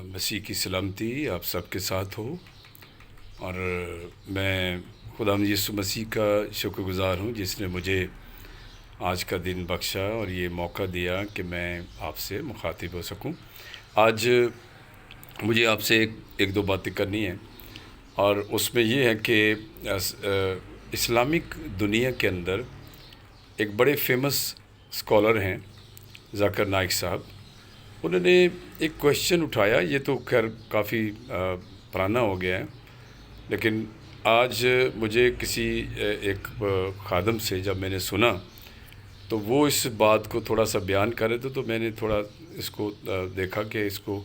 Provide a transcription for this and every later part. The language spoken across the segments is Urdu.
مسیح کی سلامتی آپ سب کے ساتھ ہو، اور میں خداوند یسوع مسیح کا شکر گزار ہوں جس نے مجھے آج کا دن بخشا اور یہ موقع دیا کہ میں آپ سے مخاطب ہو سکوں۔ آج مجھے آپ سے ایک دو باتیں کرنی ہیں، اور اس میں یہ ہے کہ اسلامک دنیا کے اندر ایک بڑے فیمس اسکالر ہیں ذاکر نائک صاحب۔ انہوں نے ایک کویشچن اٹھایا، یہ تو خیر کافی پرانا ہو گیا ہے، لیکن آج مجھے کسی ایک خادم سے جب میں نے سنا تو وہ اس بات کو تھوڑا سا بیان کر رہے تھے، تو میں نے تھوڑا اس کو دیکھا کہ اس کو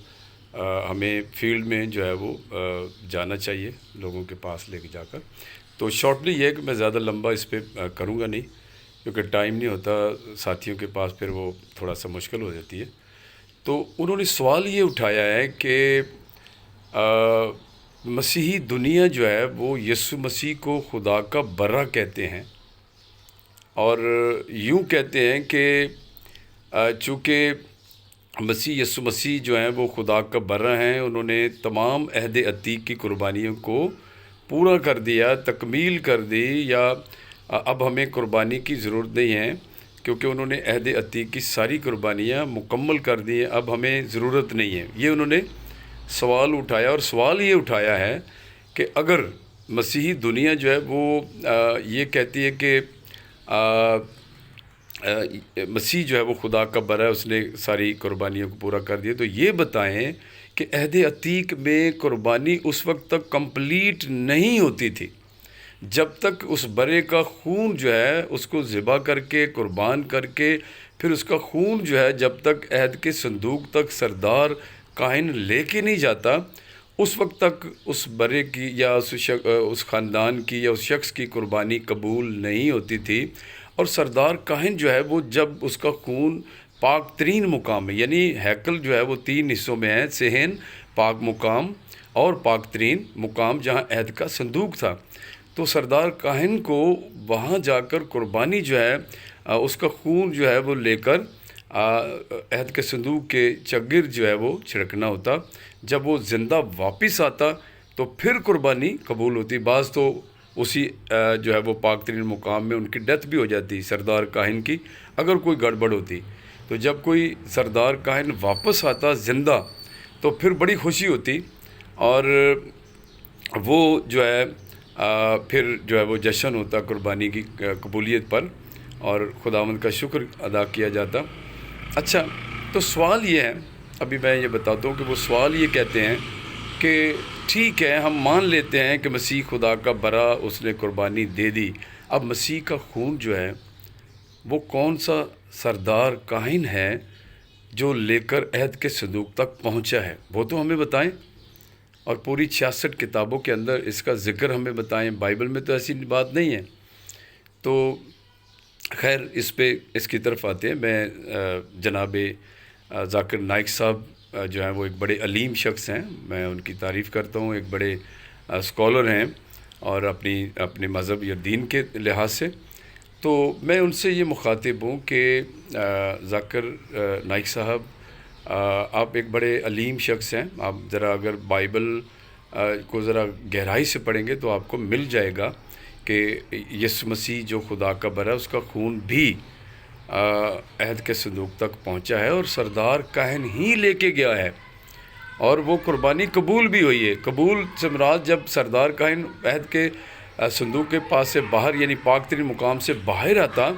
ہمیں فیلڈ میں جو ہے وہ جانا چاہیے، لوگوں کے پاس لے کے جا کر۔ تو شارٹلی یہ ہے کہ میں زیادہ لمبا اس پہ کروں گا نہیں، کیونکہ ٹائم نہیں ہوتا ساتھیوں کے پاس، پھر وہ تھوڑا سا مشکل ہو جاتی ہے۔ تو انہوں نے سوال یہ اٹھایا ہے کہ مسیحی دنیا جو ہے وہ یسوع مسیح کو خدا کا برا کہتے ہیں، اور یوں کہتے ہیں کہ چونکہ یسوع مسیح جو ہیں وہ خدا کا برا ہیں، انہوں نے تمام عہد عتیق کی قربانیوں کو پورا کر دیا، تکمیل کر دی، یا اب ہمیں قربانی کی ضرورت نہیں ہے کیونکہ انہوں نے عہد عتیق کی ساری قربانیاں مکمل کر دی ہیں، اب ہمیں ضرورت نہیں ہے۔ یہ انہوں نے سوال اٹھایا، اور سوال یہ اٹھایا ہے کہ اگر مسیحی دنیا جو ہے وہ یہ کہتی ہے کہ مسیح جو ہے وہ خدا کا برا ہے، اس نے ساری قربانیوں کو پورا کر دیا، تو یہ بتائیں کہ عہد عتیق میں قربانی اس وقت تک کمپلیٹ نہیں ہوتی تھی جب تک اس برے کا خون جو ہے اس کو ذبح کر کے قربان کر کے پھر اس کا خون جو ہے جب تک عہد کے صندوق تک سردار کاہن لے کے نہیں جاتا، اس وقت تک اس برے کی یا اس خاندان کی یا اس شخص کی قربانی قبول نہیں ہوتی تھی۔ اور سردار کاہن جو ہے وہ جب اس کا خون پاک ترین مقام میں، یعنی ہیکل جو ہے وہ 3 حصوں میں ہے، صحن، پاک مقام اور پاک ترین مقام، جہاں عہد کا صندوق تھا، تو سردار کاہن کو وہاں جا کر قربانی جو ہے اس کا خون جو ہے وہ لے کر عہد کے صندوق کے چگر جو ہے وہ چھڑکنا ہوتا۔ جب وہ زندہ واپس آتا تو پھر قربانی قبول ہوتی۔ بعض تو اسی جو ہے وہ پاک ترین مقام میں ان کی ڈیتھ بھی ہو جاتی سردار کاہن کی، اگر کوئی گڑبڑ ہوتی۔ تو جب کوئی سردار کاہن واپس آتا زندہ تو پھر بڑی خوشی ہوتی، اور وہ جو ہے پھر جو ہے وہ جشن ہوتا قربانی کی قبولیت پر، اور خداوند کا شکر ادا کیا جاتا۔ اچھا، تو سوال یہ ہے، ابھی میں یہ بتاتا ہوں کہ وہ سوال یہ کہتے ہیں کہ ٹھیک ہے، ہم مان لیتے ہیں کہ مسیح خدا کا برا، اس نے قربانی دے دی، اب مسیح کا خون جو ہے وہ کون سا سردار کاہن ہے جو لے کر عہد کے صندوق تک پہنچا ہے، وہ تو ہمیں بتائیں، اور پوری 66 کتابوں کے اندر اس کا ذکر ہمیں بتائیں۔ بائبل میں تو ایسی بات نہیں ہے۔ تو خیر اس کی طرف آتے ہیں۔ میں جناب ذاکر نائک صاحب جو ہیں وہ ایک بڑے علیم شخص ہیں، میں ان کی تعریف کرتا ہوں، ایک بڑے اسکالر ہیں، اور اپنے مذہب یا دین کے لحاظ سے۔ تو میں ان سے یہ مخاطب ہوں کہ ذاکر نائک صاحب، آپ ایک بڑے علیم شخص ہیں، آپ ذرا اگر بائبل کو ذرا گہرائی سے پڑھیں گے تو آپ کو مل جائے گا کہ یسوع مسیح جو خدا کا برا ہے، اس کا خون بھی عہد کے صندوق تک پہنچا ہے، اور سردار کاہن ہی لے کے گیا ہے، اور وہ قربانی قبول بھی ہوئی ہے۔ قبول سے مراد جب سردار کاہن عہد کے صندوق کے پاس سے باہر، یعنی پاک ترین مقام سے باہر آتا،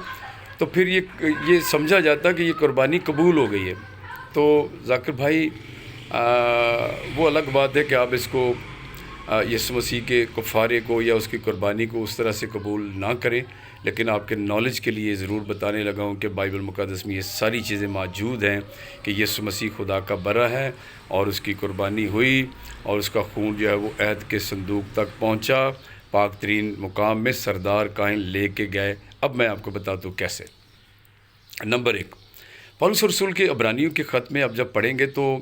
تو پھر یہ سمجھا جاتا کہ یہ قربانی قبول ہو گئی ہے۔ تو ذاکر بھائی، وہ الگ بات ہے کہ آپ اس کو یسوع مسیح کے کفارے کو یا اس کی قربانی کو اس طرح سے قبول نہ کریں، لیکن آپ کے نالج کے لیے ضرور بتانے لگا ہوں کہ بائبل مقدس میں یہ ساری چیزیں موجود ہیں کہ یسوع مسیح خدا کا برا ہے، اور اس کی قربانی ہوئی، اور اس کا خون جو ہے وہ عہد کے صندوق تک پہنچا، پاک ترین مقام میں سردار کاہن لے کے گئے۔ اب میں آپ کو بتاتا ہوں کیسے۔ نمبر 1، پولس رسول کے عبرانیوں کے خط میں اب جب پڑھیں گے تو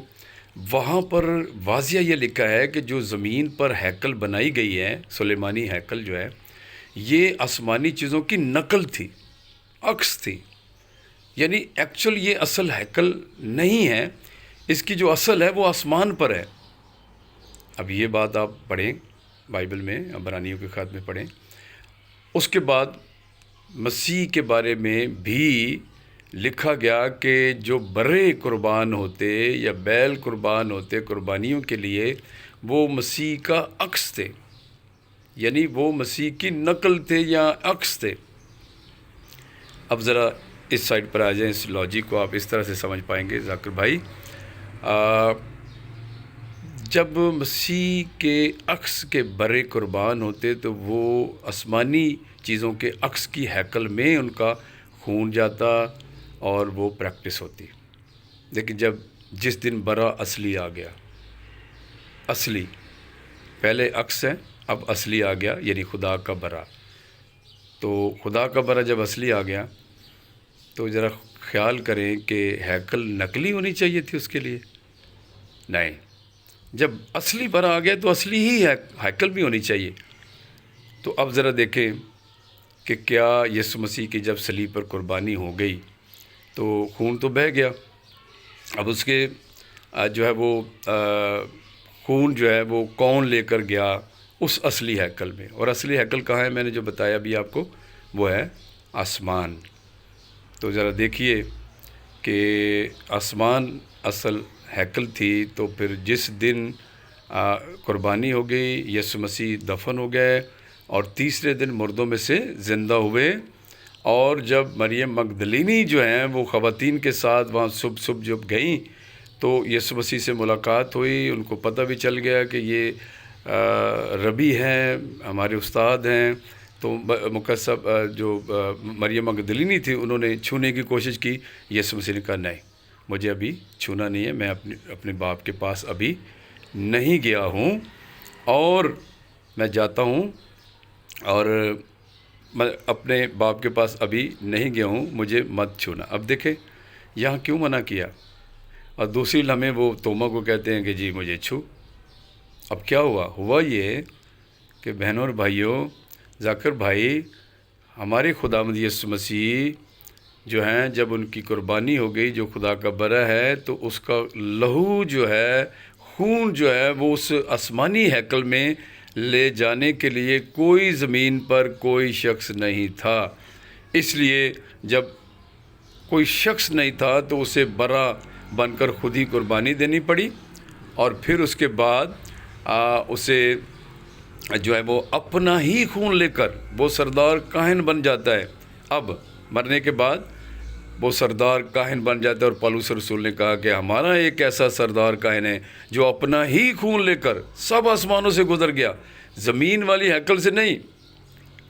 وہاں پر واضح یہ لکھا ہے کہ جو زمین پر ہیکل بنائی گئی ہے، سلیمانی ہیکل جو ہے، یہ آسمانی چیزوں کی نقل تھی، عکس تھی، یعنی ایکچول یہ اصل ہیکل نہیں ہے، اس کی جو اصل ہے وہ آسمان پر ہے۔ اب یہ بات آپ پڑھیں بائبل میں، عبرانیوں کے خط میں پڑھیں۔ اس کے بعد مسیح کے بارے میں بھی لکھا گیا کہ جو برے قربان ہوتے یا بیل قربان ہوتے قربانیوں کے لیے، وہ مسیح کا عکس تھے، یعنی وہ مسیح کی نقل تھے یا عکس تھے۔ اب ذرا اس سائڈ پر آ جائیں، اس لاجک کو آپ اس طرح سے سمجھ پائیں گے ذاکر بھائی۔ جب مسیح کے عکس کے برے قربان ہوتے تو وہ آسمانی چیزوں کے عکس کی ہیکل میں ان کا خون جاتا اور وہ پریکٹس ہوتی۔ لیکن جس دن برا اصلی آ گیا، اصلی پہلے عکس ہے، اب اصلی آ گیا، یعنی خدا کا برا، تو خدا کا برا جب اصلی آ گیا تو ذرا خیال کریں کہ ہیکل نقلی ہونی چاہیے تھی اس کے لیے؟ نہیں، جب اصلی برا آ گیا تو اصلی ہی ہیکل بھی ہونی چاہیے۔ تو اب ذرا دیکھیں کہ کیا یسوع مسیح کی جب صلیب پر قربانی ہو گئی تو خون تو بہہ گیا، اب اس کے جو ہے وہ خون جو ہے وہ کون لے کر گیا اس اصلی ہیکل میں؟ اور اصلی ہیکل کہاں ہے؟ میں نے جو بتایا ابھی آپ کو، وہ ہے آسمان۔ تو ذرا دیکھیے کہ آسمان اصل ہیکل تھی، تو پھر جس دن قربانی ہو گئی، یسوع مسیح دفن ہو گئے اور تیسرے دن مردوں میں سے زندہ ہوئے، اور جب مریم مگدلینی جو ہیں وہ خواتین کے ساتھ وہاں صبح جب گئیں تو یسوع مسیح سے ملاقات ہوئی، ان کو پتہ بھی چل گیا کہ یہ ربی ہیں، ہمارے استاد ہیں۔ تو مقصب جو مریم مگدلینی تھی، انہوں نے چھونے کی کوشش کی، یسوع مسیح نے کہا نہیں، مجھے ابھی چھونا نہیں ہے، میں اپنے باپ کے پاس ابھی نہیں گیا ہوں، اور میں جاتا ہوں اور میں اپنے باپ کے پاس ابھی نہیں گیا ہوں، مجھے مت چھونا۔ اب دیکھیں یہاں کیوں منع کیا، اور دوسری لمحے وہ توما کو کہتے ہیں کہ جی مجھے چھو۔ اب کیا ہوا یہ کہ بہنوں اور بھائیوں، ذاکر بھائی، ہمارے خداوند یسوع مسیح جو ہیں جب ان کی قربانی ہو گئی، جو خدا کا برا ہے، تو اس کا لہو جو ہے، خون جو ہے، وہ اس آسمانی ہیکل میں لے جانے کے لیے کوئی زمین پر کوئی شخص نہیں تھا۔ اس لیے جب کوئی شخص نہیں تھا تو اسے برا بن کر خود ہی قربانی دینی پڑی، اور پھر اس کے بعد اسے جو ہے وہ اپنا ہی خون لے کر وہ سردار کاہن بن جاتا ہے۔ اب مرنے کے بعد وہ سردار کاہن بن جاتا ہے، اور پولس رسول نے کہا کہ ہمارا ایک ایسا سردار کاہن ہے جو اپنا ہی خون لے کر سب آسمانوں سے گزر گیا، زمین والی ہیکل سے نہیں،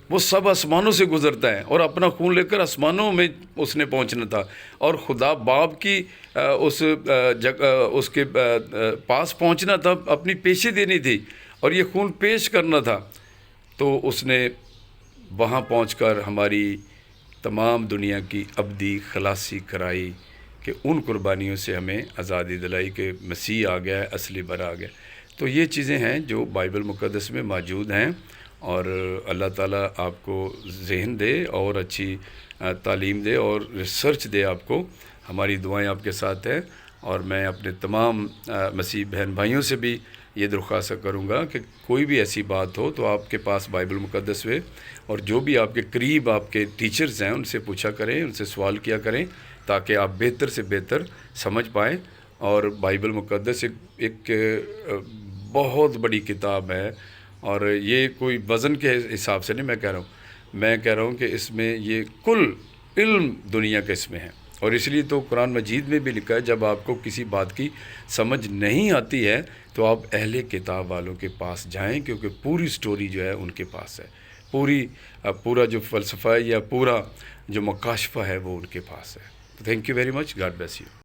وہ سب آسمانوں سے گزرتا ہے، اور اپنا خون لے کر آسمانوں میں اس نے پہنچنا تھا، اور خدا باپ کی اس کے پاس پہنچنا تھا، اپنی پیشی دینی تھی، اور یہ خون پیش کرنا تھا۔ تو اس نے وہاں پہنچ کر ہماری تمام دنیا کی ابدی خلاصی کرائی، کہ ان قربانیوں سے ہمیں آزادی دلائی کہ مسیح آ گیا ہے، اصلی برا آ گیا۔ تو یہ چیزیں ہیں جو بائبل مقدس میں موجود ہیں، اور اللہ تعالیٰ آپ کو ذہن دے اور اچھی تعلیم دے اور ریسرچ دے آپ کو۔ ہماری دعائیں آپ کے ساتھ ہیں، اور میں اپنے تمام مسیح بہن بھائیوں سے بھی یہ درخواست کروں گا کہ کوئی بھی ایسی بات ہو تو آپ کے پاس بائبل مقدس ہوئے، اور جو بھی آپ کے قریب آپ کے ٹیچرز ہیں ان سے پوچھا کریں، ان سے سوال کیا کریں، تاکہ آپ بہتر سے بہتر سمجھ پائیں۔ اور بائبل مقدس ایک بہت بڑی کتاب ہے، اور یہ کوئی وزن کے حساب سے نہیں میں کہہ رہا ہوں کہ اس میں یہ کل علم دنیا کا اس میں ہے، اور اس لیے تو قرآن مجید میں بھی لکھا ہے جب آپ کو کسی بات کی سمجھ نہیں آتی ہے تو آپ اہل کتاب والوں کے پاس جائیں، کیونکہ پوری سٹوری جو ہے ان کے پاس ہے، پورا جو فلسفہ ہے یا پورا جو مکاشفہ ہے وہ ان کے پاس ہے۔ Thank you very much, God bless you.